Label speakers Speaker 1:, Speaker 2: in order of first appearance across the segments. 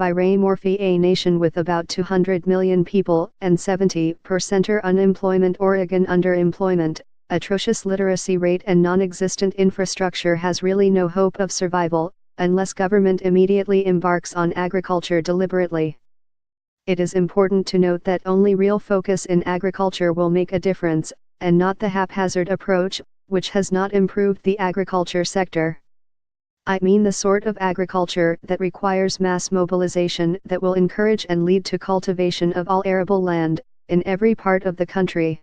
Speaker 1: by Ray Morphy, a nation with about 200 million people and 70% unemployment. Oregon underemployment, atrocious literacy rate and non-existent infrastructure has really no hope of survival, unless government immediately embarks on agriculture deliberately. It is important to note that only real focus in agriculture will make a difference, and not the haphazard approach, which has not improved the agriculture sector. I mean the sort of agriculture that requires mass mobilization that will encourage and lead to cultivation of all arable land, in every part of the country.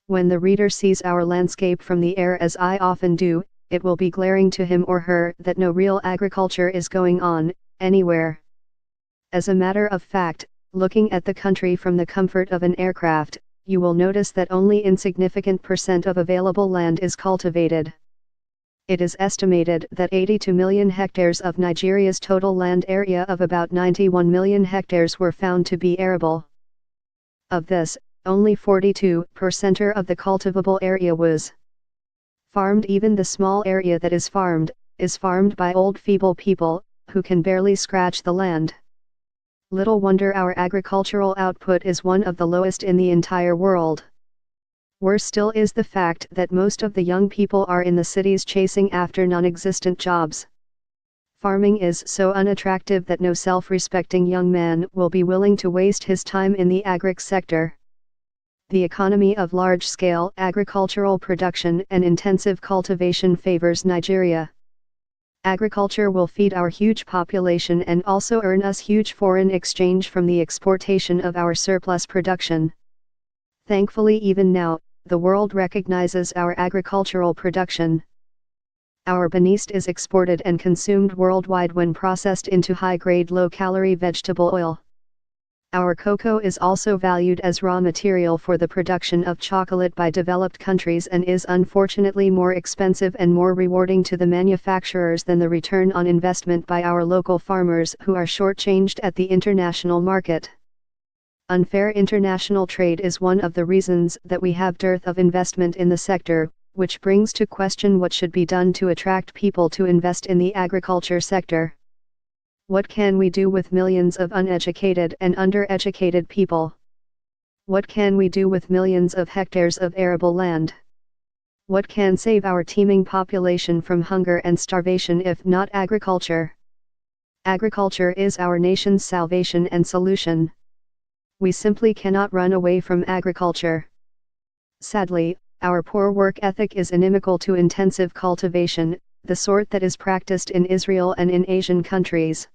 Speaker 1: When the reader sees our landscape from the air, as I often do, it will be glaring to him or her that no real agriculture is going on, anywhere. As a matter of fact, looking at the country from the comfort of an aircraft, you will notice that only insignificant percent of available land is cultivated. It is estimated that 82 million hectares of Nigeria's total land area of about 91 million hectares were found to be arable. Of this, only 42% of the cultivable area was farmed. Even the small area that is farmed by old feeble people, who can barely scratch the land. Little wonder our agricultural output is one of the lowest in the entire world. Worse still is the fact that most of the young people are in the cities chasing after non-existent jobs. Farming is so unattractive that no self-respecting young man will be willing to waste his time in the agric sector. The economy of large-scale agricultural production and intensive cultivation favors Nigeria. Agriculture will feed our huge population and also earn us huge foreign exchange from the exportation of our surplus production. Thankfully, even now, the world recognizes our agricultural production. Our beneast is exported and consumed worldwide when processed into high-grade low-calorie vegetable oil. Our cocoa is also valued as raw material for the production of chocolate by developed countries and is unfortunately more expensive and more rewarding to the manufacturers than the return on investment by our local farmers, who are shortchanged at the international market. Unfair international trade is one of the reasons that we have dearth of investment in the sector, which brings to question what should be done to attract people to invest in the agriculture sector. What can we do with millions of uneducated and undereducated people? What can we do with millions of hectares of arable land? What can save our teeming population from hunger and starvation if not agriculture? Agriculture is our nation's salvation and solution. We simply cannot run away from agriculture. Sadly, our poor work ethic is inimical to intensive cultivation, the sort that is practiced in Israel and in Asian countries.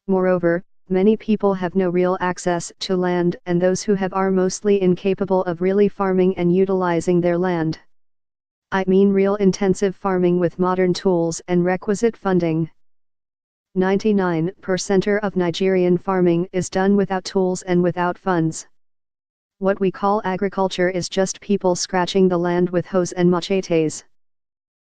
Speaker 1: Moreover, many people have no real access to land, and those who have are mostly incapable of really farming and utilizing their land. I mean real intensive farming with modern tools and requisite funding. 99% of Nigerian farming is done without tools and without funds. What we call agriculture is just people scratching the land with hoes and machetes.